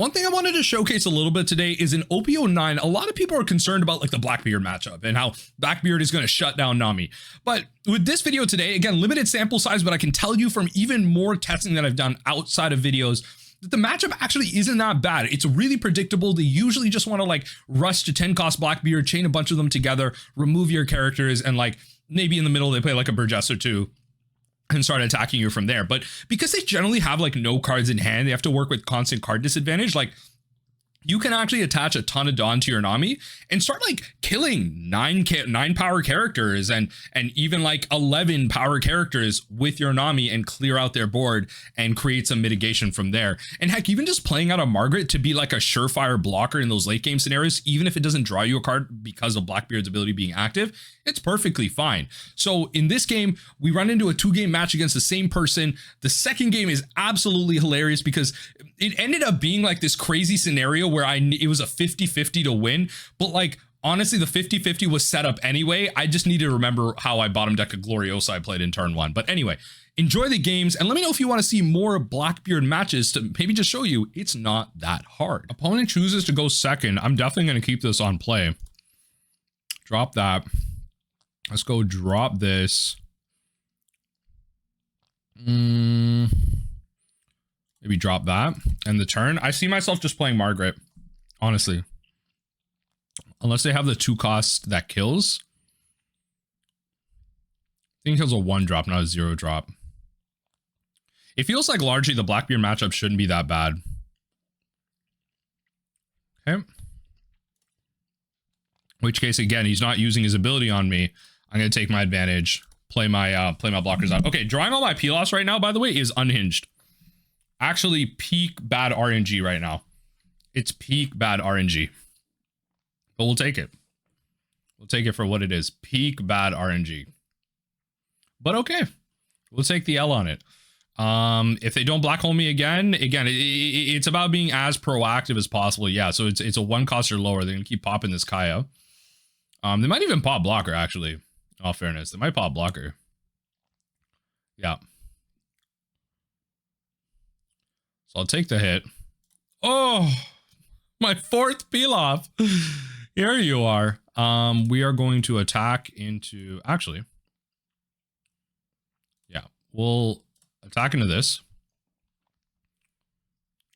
One thing I wanted to showcase a little bit today is in OP09, a lot of people are concerned about like the Blackbeard matchup and how Blackbeard is going to shut down Nami. But with this video today, again, limited sample size, but I can tell you from even more testing that I've done outside of videos that the matchup actually isn't that bad. It's really predictable. They usually just want to like rush to 10 cost Blackbeard, chain a bunch of them together, remove your characters, and like maybe in the middle they play like a Burgess or two and start attacking you from there. But because they generally have like no cards in hand, they have to work with constant card disadvantage. Like you can actually attach a ton of Dawn to your Nami and start like killing 9 power characters and even like 11 power characters with your Nami and clear out their board and create some mitigation from there. And heck, even just playing out a Margaret to be like a surefire blocker in those late game scenarios, even if it doesn't draw you a card because of Blackbeard's ability being active, it's perfectly fine. So in this game, we run into a 2-game match against the same person. The second game is absolutely hilarious because it ended up being like this crazy scenario where it was a 50-50 to win, but like honestly the 50-50 was set up anyway. I just need to remember how I bottom deck a Gloriosa I played in turn 1. But anyway, enjoy the games and let me know if you want to see more Blackbeard matches to maybe just show you it's not that hard. Opponent chooses to go second. I'm definitely going to keep this on play. Drop that. Let's go drop this. Maybe drop that and the turn. I see myself just playing Margaret, honestly. Unless they have the 2 cost that kills. I think it kills a 1 drop, not a 0 drop. It feels like largely the Blackbeard matchup shouldn't be that bad. Okay. Which case, again, he's not using his ability on me. I'm going to take my advantage, play my blockers out. Okay, drawing all my P-Loss right now, by the way, is unhinged. Actually, peak bad RNG right now. It's peak bad RNG. But we'll take it. We'll take it for what it is. Peak bad RNG. But okay. We'll take the L on it. If they don't black hole me again, it's about being as proactive as possible. Yeah, so it's a 1 cost or lower. They're going to keep popping this Kaya. They might even pop blocker, actually. In all fairness, they might pop blocker. Yeah. So I'll take the hit. Oh, my 4th peel off. Here you are. We are going to attack into, actually. Yeah, we'll attack into this.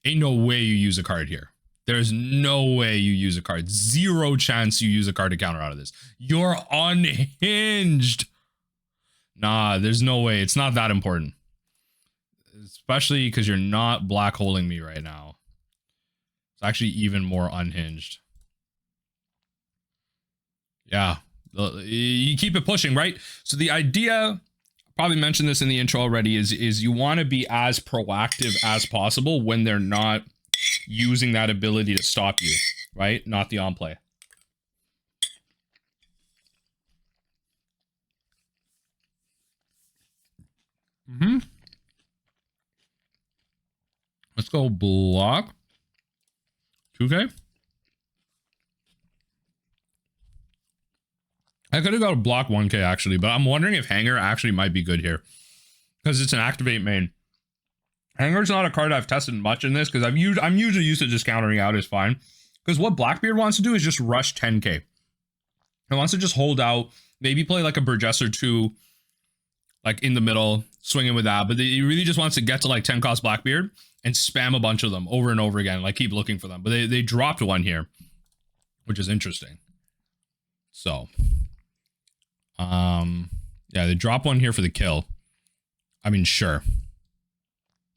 Ain't no way you use a card here. There's no way you use a card. 0 chance you use a card to counter out of this. You're unhinged. Nah, there's no way. It's not that important. Especially because you're not black holing me right now. It's actually even more unhinged. Yeah. You keep it pushing, right? So the idea, probably mentioned this in the intro already, is you want to be as proactive as possible when they're not using that ability to stop you, right? Not the on play. Let's go block. 2K. I could have got a block 1K actually, but I'm wondering if Hanger actually might be good here because it's an activate main. Hanger's not a card I've tested much in this because I'm usually used to just countering out is fine. Because what Blackbeard wants to do is just rush 10k. He wants to just hold out, maybe play like a Burgess or 2, like in the middle, swinging with that. But he really just wants to get to like 10 cost Blackbeard and spam a bunch of them over and over again, like keep looking for them. But they dropped one here, which is interesting. So, yeah, they drop one here for the kill. I mean, sure.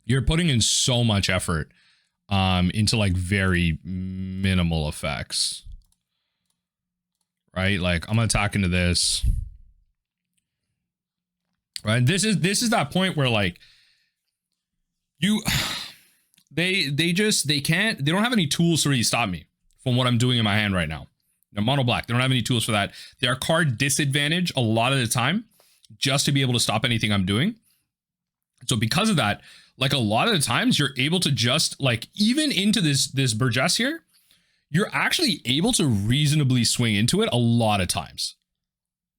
You're putting in so much effort into like very minimal effects, right? Like I'm attacking to this, right? This is that point where like they don't have any tools to really stop me from what I'm doing in my hand right now. They're mono black. They don't have any tools for that. They're card disadvantage a lot of the time just to be able to stop anything I'm doing. So because of that, like a lot of the times you're able to just like, even into this Burgess here, you're actually able to reasonably swing into it a lot of times.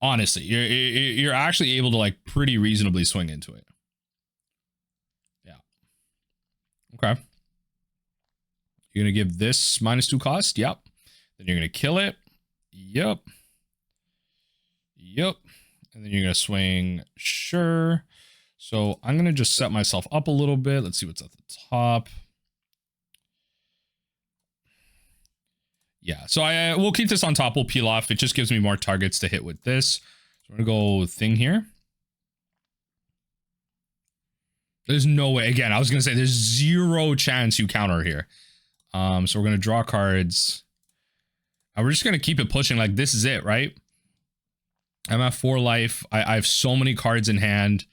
Honestly, you're actually able to like pretty reasonably swing into it. Yeah. Okay. You're going to give this -2 cost. Yep. Then you're going to kill it. Yep. Yep. And then you're going to swing. Sure. So I'm going to just set myself up a little bit. Let's see what's at the top. Yeah. So we'll keep this on top. We'll peel off. It just gives me more targets to hit with this. So we're going to go thing here. There's no way. Again, I was going to say there's 0 chance you counter here. So we're going to draw cards. And we're just going to keep it pushing like this is it, right? I'm at 4 life. I have so many cards in hand.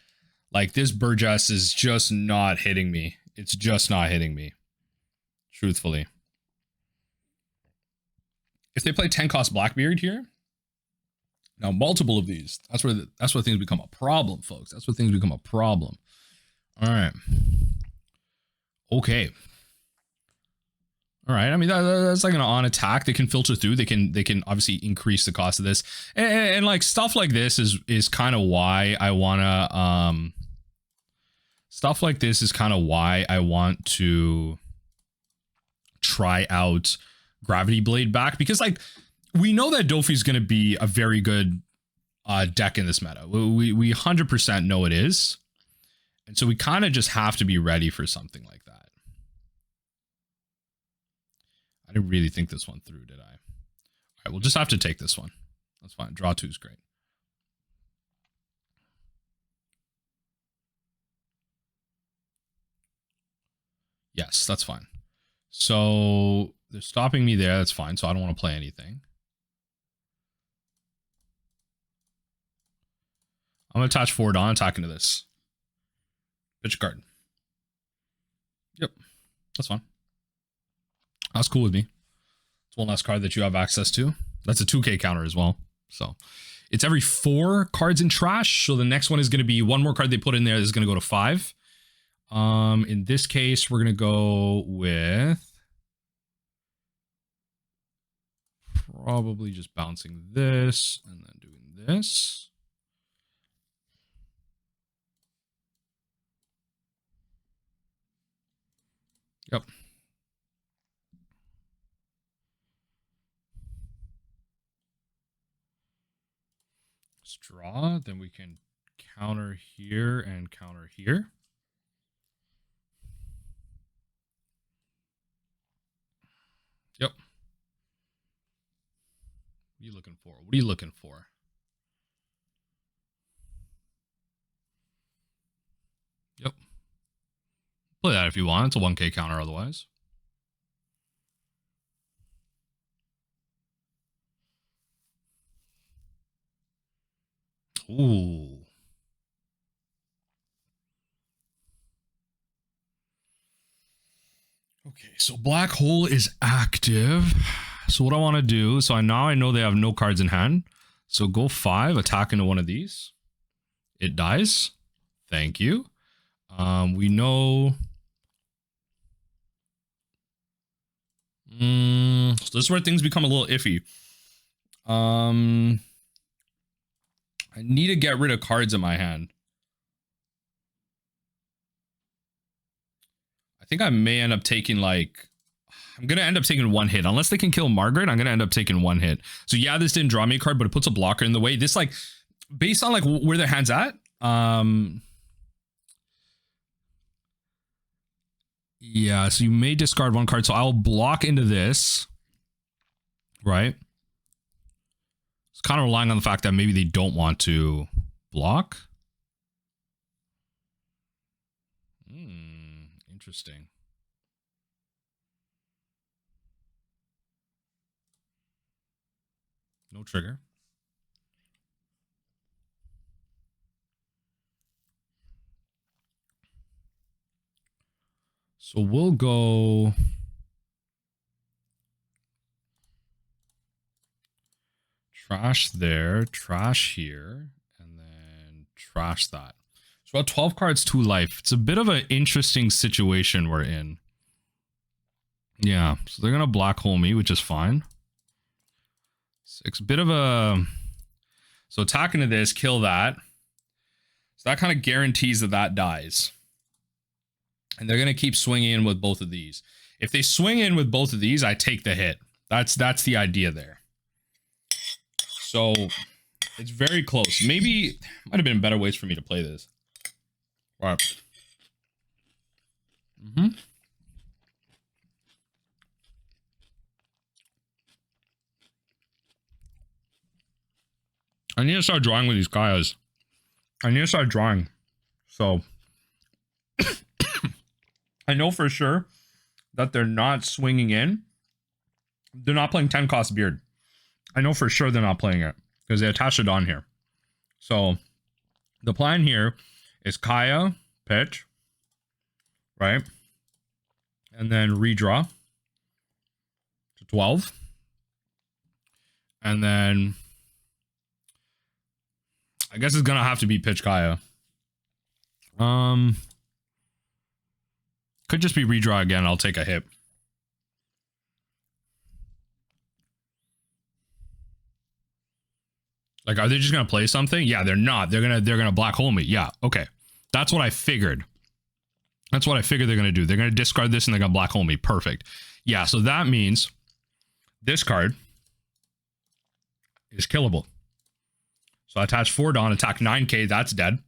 Like this Burgess is just not hitting me. It's just not hitting me. Truthfully. If they play 10 cost Blackbeard here. Now multiple of these. That's where things become a problem, folks. That's where things become a problem. All right. Okay. All right. I mean, that's like an on attack. They can filter through. They can obviously increase the cost of this, and like stuff like this is kind of why I wanna stuff like this is kind of why I want to try out Gravity Blade back, because like we know that Dofi is gonna be a very good deck in this meta. We 100% know it is, and so we kind of just have to be ready for something like that. I didn't really think this one through, did I? All right, we'll just have to take this one. That's fine. Draw 2 is great. Yes, that's fine. So they're stopping me there. That's fine. So I don't want to play anything. I'm going to attach forward on attacking to this. Pitch a card. Yep. That's fine. That's cool with me. It's one last card that you have access to. That's a 2K counter as well. So it's every 4 cards in trash. So the next one is going to be one more card they put in there. This is going to go to 5. In this case, we're going to go with probably just bouncing this and then doing this. Yep. Let's draw, then we can counter here and counter here. Yep. What are you looking for? What are you looking for? Yep. Play that if you want. It's a 1K counter otherwise. Ooh. Okay, so Black Hole is active. So what I want to do, so now I know they have no cards in hand. So go 5, attack into one of these. It dies. Thank you. We know. So this is where things become a little iffy. I need to get rid of cards in my hand. I think I may end up taking like, I'm going to end up taking 1 hit. Unless they can kill Margaret, I'm going to end up taking 1 hit. So yeah, this didn't draw me a card, but it puts a blocker in the way. This like, based on like where their hand's at. Yeah, so you may discard 1 card. So I'll block into this. Right. It's kind of relying on the fact that maybe they don't want to block. Interesting. No trigger. So we'll go trash there, trash here, and then trash that. So about 12 cards, 2 life. It's a bit of an interesting situation we're in. Yeah, so they're gonna black hole me, which is fine. 6, bit of a. So attack into this, kill that. So that kind of guarantees that that dies. And they're gonna keep swinging in with both of these. If they swing in with both of these, I take the hit. That's the idea there. So it's very close. Maybe might have been better ways for me to play this. All right. I need to start drawing with these Kayas. I need to start drawing. So I know for sure that they're not swinging in. They're not playing 10 cost beard. I know for sure they're not playing it because they attached it on here. So the plan here is Kaya, pitch, right? And then redraw to 12. And then I guess it's gonna have to be pitch Kaya. Could just be redraw again. I'll take a hit. Like, are they just gonna play something? Yeah, they're not. They're gonna black hole me. Yeah, okay. That's what I figured. That's what I figured they're gonna do. They're gonna discard this and they're gonna black hole me. Perfect. Yeah, so that means this card is killable. So I attach 4 Dawn, attack 9k, that's dead.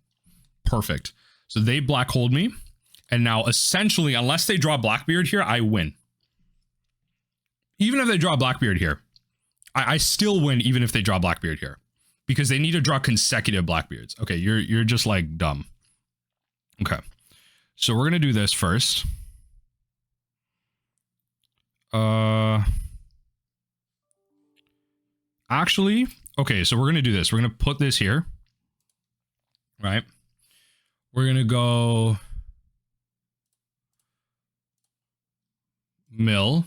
Perfect. So they black hold me. And now essentially, unless they draw Blackbeard here, I win. Even if they draw Blackbeard here, I still win even if they draw Blackbeard here. Because they need to draw consecutive Blackbeards. Okay, you're just like dumb. Okay. So we're gonna do this first. Actually, okay, so we're gonna do this. We're gonna put this here. Right? We're gonna go mill,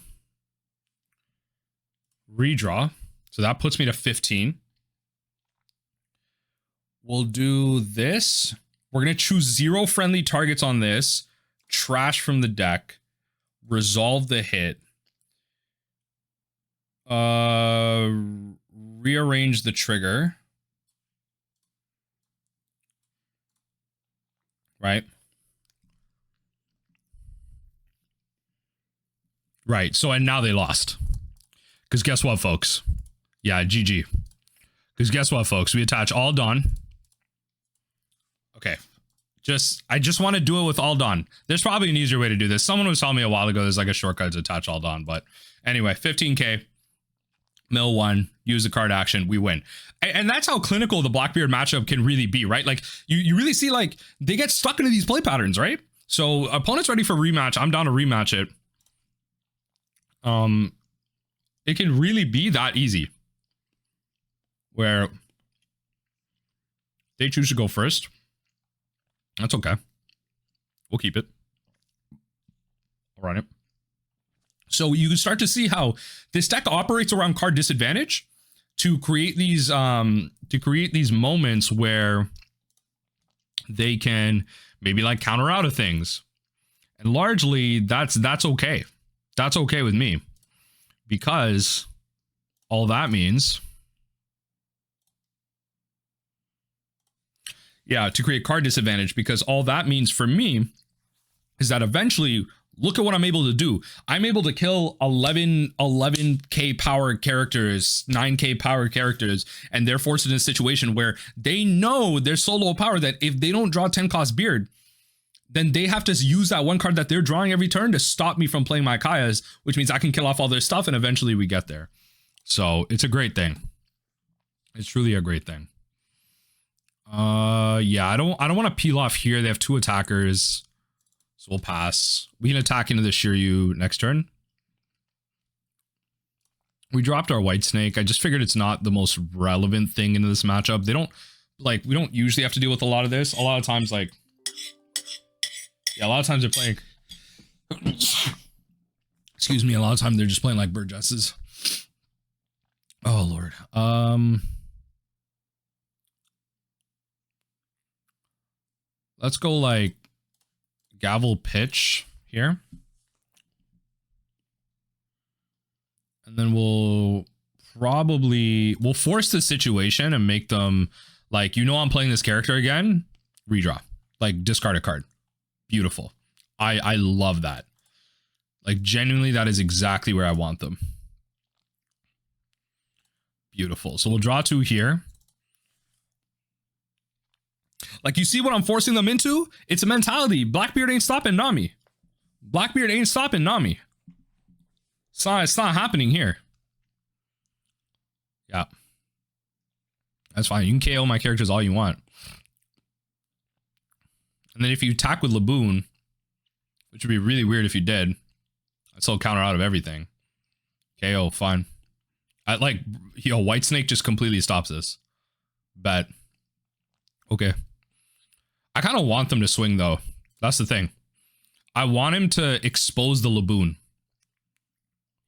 redraw. So that puts me to 15. We'll do this. We're going to choose 0 friendly targets on this, trash from the deck, resolve the hit, rearrange the trigger, right? Right. So, and now they lost. Because guess what, folks? Yeah, GG. Because guess what, folks? We attach all Dawn. Okay. I just want to do it with all Dawn. There's probably an easier way to do this. Someone was telling me a while ago there's like a shortcut to attach all Dawn. But anyway, 15k. Mill 1. Use the card action. We win. And that's how clinical the Blackbeard matchup can really be, right? Like, you really see, like, they get stuck into these play patterns, right? So, opponent's ready for rematch. I'm down to rematch it. It can really be that easy where they choose to go first. That's okay. We'll keep it. I'll run it. So you can start to see how this deck operates around card disadvantage to create these moments where they can maybe like counter out of things. And largely that's okay. That's okay with me, because all that means, yeah, to create card disadvantage, because all that means for me is that eventually, look at what I'm able to do. I'm able to kill 11k power characters, 9k power characters, and they're forced in a situation where they know their solo power that if they don't draw 10 cost beard, then they have to use that one card that they're drawing every turn to stop me from playing my Kayas, which means I can kill off all their stuff and eventually we get there. So it's a great thing. It's truly a great thing. Yeah, I don't want to peel off here. They have 2 attackers. So we'll pass. We can attack into the Shiryu next turn. We dropped our White Snake. I just figured it's not the most relevant thing into this matchup. They don't, like, we don't usually have to deal with a lot of this. A lot of times, like, yeah, a lot of times they're playing, excuse me, a lot of times they're just playing like Burgesses. Oh, Lord. Let's go like gavel pitch here. And then we'll force the situation and make them like, you know, I'm playing this character again, redraw, like discard a card. Beautiful. I love that. Like genuinely, that is exactly where I want them. Beautiful. So we'll draw 2 here. Like, you see what I'm forcing them into? It's a mentality. Blackbeard ain't stopping Nami. Blackbeard ain't stopping Nami. It's not happening here. Yeah. That's fine. You can KO my characters all you want. And then if you attack with Laboon, which would be really weird if you did, I'd still counter out of everything. KO, fine. I like, yo, White Snake just completely stops this. Bet. Okay. I kind of want them to swing though. That's the thing. I want him to expose the Laboon.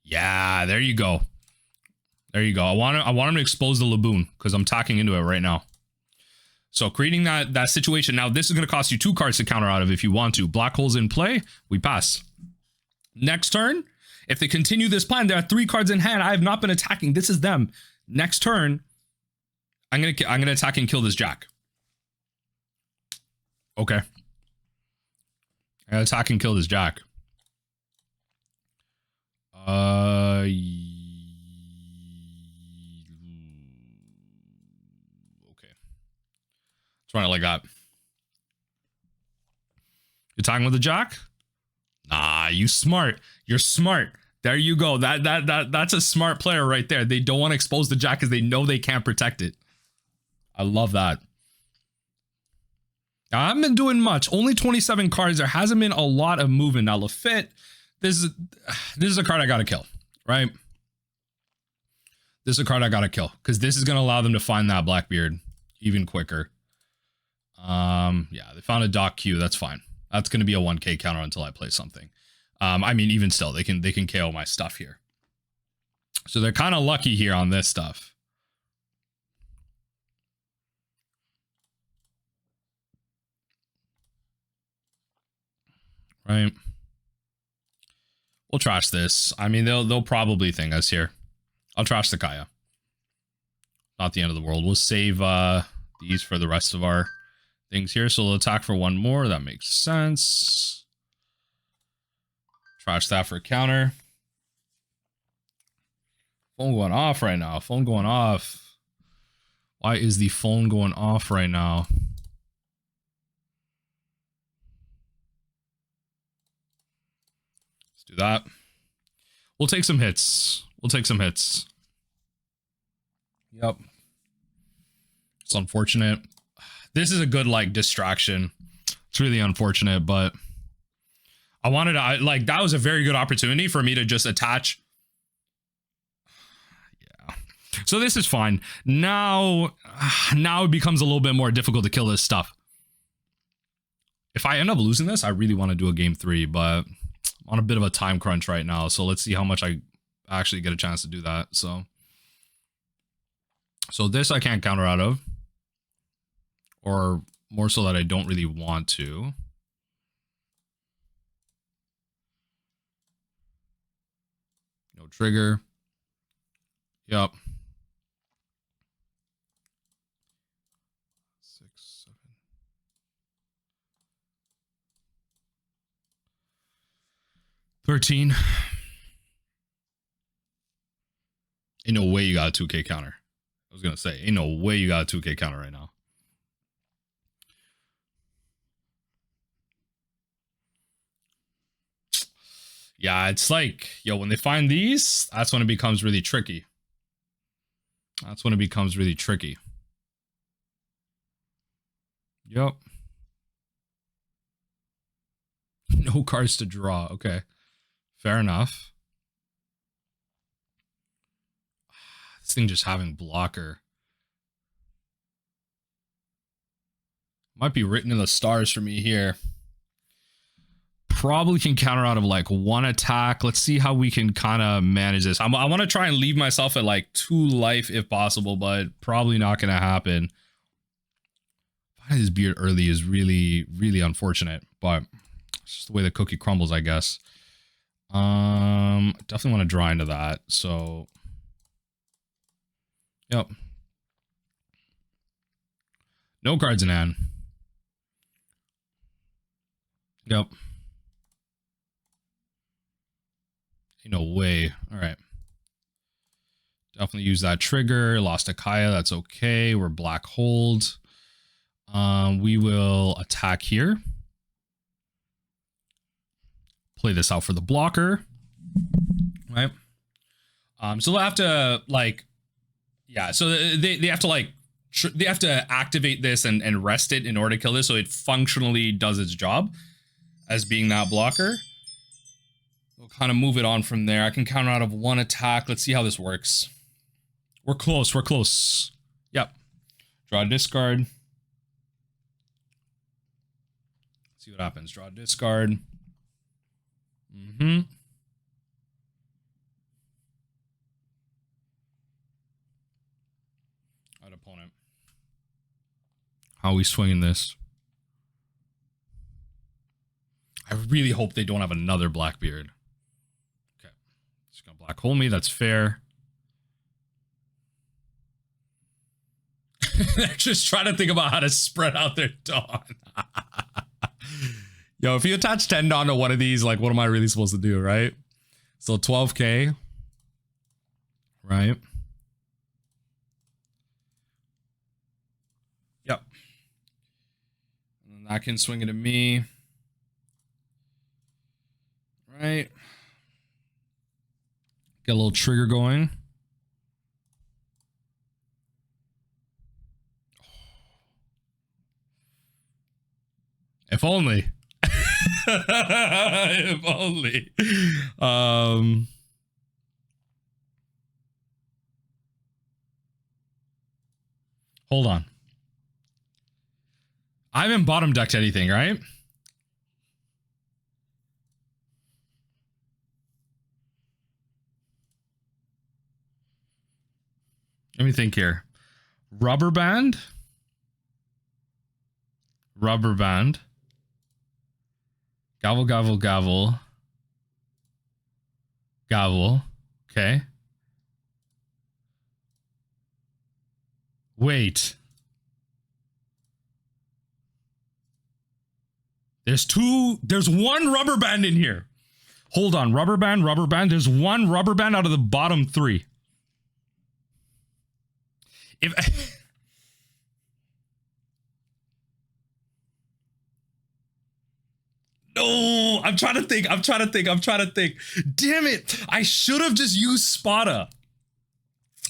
Yeah, there you go. There you go. I want him to expose the Laboon because I'm tacking into it right now. So creating that situation. Now this is going to cost you 2 cards to counter out of if you want to. Black hole's in play. We pass. Next turn, if they continue this plan, there are 3 cards in hand. I have not been attacking. This is them. Next turn, I'm gonna attack and kill this Jack. Okay. I gotta attack and kill this Jack. Okay. Let's run it like that. You're talking with the Jack? Nah, you smart. You're smart. There you go. That's a smart player right there. They don't want to expose the Jack because they know they can't protect it. I love that. I haven't been doing much. Only 27 cards. There hasn't been a lot of movement. Now, Lafitte, this is a card I gotta kill, right? This is a card I gotta kill because this is gonna allow them to find that Blackbeard even quicker. Yeah, they found a Doc Q. That's fine. That's gonna be a 1K counter until I play something. I mean, even still, they can KO my stuff here. So they're kind of lucky here on this stuff. Right. We'll trash this. I mean, they'll probably thing us here. I'll trash the Kaya. Not the end of the world. We'll save these for the rest of our things here. So we'll attack for 1 more. That makes sense. Trash that for a counter. Phone going off right now. Phone going off. Why is the phone going off right now? Do that. We'll take some hits. We'll take some hits. Yep. It's unfortunate. This is a good like distraction. It's really unfortunate, but I wanted to like that was a very good opportunity for me to just attach. Yeah. So this is fine. Now it becomes a little bit more difficult to kill this stuff. If I end up losing this, I really want to do a game 3, but on a bit of a time crunch right now, so let's see how much I actually get a chance to do that. So this I can't counter out of, or more so that I don't really want to. No trigger. Yep. 6, 7. $13. Ain't no way you got a 2K counter. I was gonna say, ain't no way you got a 2K counter right now. Yeah, it's like, yo, when they find these, that's when it becomes really tricky. That's when it becomes really tricky. Yep. No cards to draw. Okay. Fair enough. This thing just having blocker. Might be written in the stars for me here. Probably can counter out of like 1 attack. Let's see how we can kind of manage this. I want to try and leave myself at like 2 life if possible, but probably not going to happen. Finding this beard early is really, really unfortunate, but it's just the way the cookie crumbles, I guess. Definitely want to draw into that. So, yep. No cards in hand. Yep. Ain't no way. All right. Definitely use that trigger. Lost a Kaya. That's okay. We're black hold. We will attack here. Play this out for the blocker. Right. So they'll have to like, yeah. So they have to like, they have to activate this and rest it in order to kill this. So it functionally does its job as being that blocker. We'll kind of move it on from there. I can counter out of one attack. Let's see how this works. We're close. We're close. Yep. Draw a discard. See what happens. Draw a discard. Out opponent. How are we swinging this? I really hope they don't have another Blackbeard. Okay. Just gonna black hole me. That's fair. They're just trying to think about how to spread out their Dawn. Yo, if you attach 10 Dawn to one of these, like, what am I really supposed to do, right? So 12K. Right. Yep. And I can swing it at me. Right. Get a little trigger going. If only. If only. Hold on. I haven't bottom decked anything, right? Let me think here. Rubber band. Rubber band. Gavel, gavel, gavel. Gavel. Okay. Wait. There's one rubber band in here. Hold on. Rubber band, rubber band. There's one rubber band out of the bottom three. If... No, I'm trying to think. Damn it. I should have just used Spada.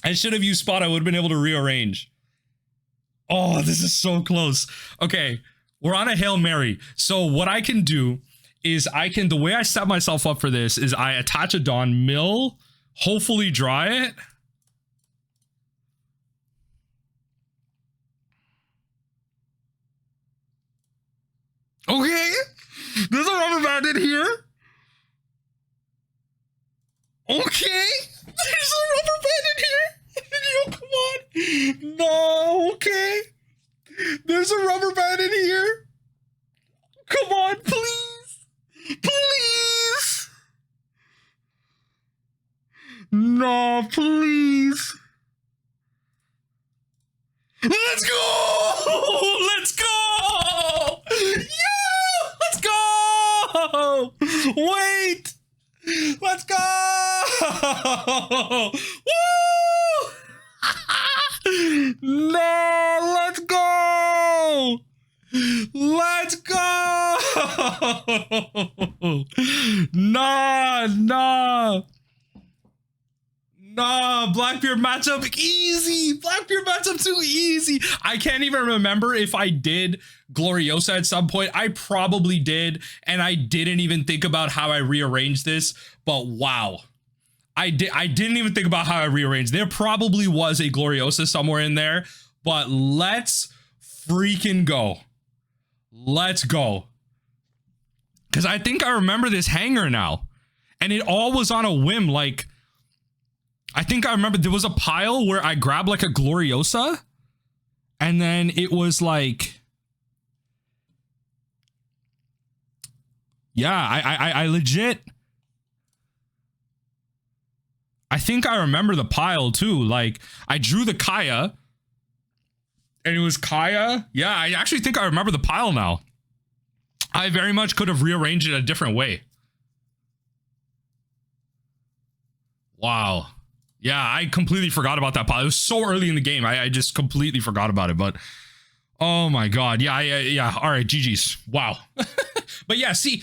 I would have been able to rearrange. Oh, this is so close. Okay, we're on a Hail Mary. So what I can do is the way I set myself up for this is I attach a Dawn, mill, hopefully draw it. Okay. There's a rubber band in here. Okay. There's a rubber band in here. Yo, come on. No, okay. There's a rubber band in here. Come on, please. Please. No, please. Let's go. Let's go. Yeah. Let's go! Wait! Let's go! Woo! No! Let's go! Let's go! Nah! Blackbeard matchup easy. Blackbeard matchup too easy. I can't even remember if I did Gloriosa at some point. I probably did, and I didn't even think about how I rearranged this. But wow, I didn't even think about how I rearranged. There probably was a Gloriosa somewhere in there, but let's freaking go. Let's go. Because I think I remember this hanger now, and it all was on a whim. Like, I think I remember there was a pile where I grabbed like a Gloriosa, and then it was like, yeah, I legit, I think I remember the pile too. Like, I drew the Kaya, and it was Kaya. Yeah, I actually think I remember the pile now. I very much could have rearranged it a different way. Wow. Yeah, I completely forgot about that. It was so early in the game. I just completely forgot about it. But oh my God. Yeah. All right. GG's. Wow. But yeah, see,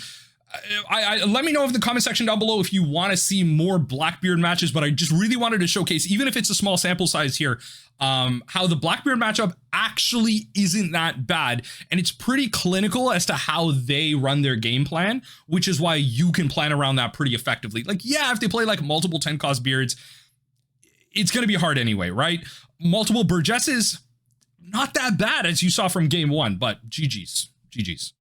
I let me know in the comment section down below if you want to see more Blackbeard matches, but I just really wanted to showcase, even if it's a small sample size here, how the Blackbeard matchup actually isn't that bad. And it's pretty clinical as to how they run their game plan, which is why you can plan around that pretty effectively. Like, yeah, if they play like multiple 10-cost beards, it's going to be hard anyway, right? Multiple Burgesses, not that bad as you saw from game one, but GG's.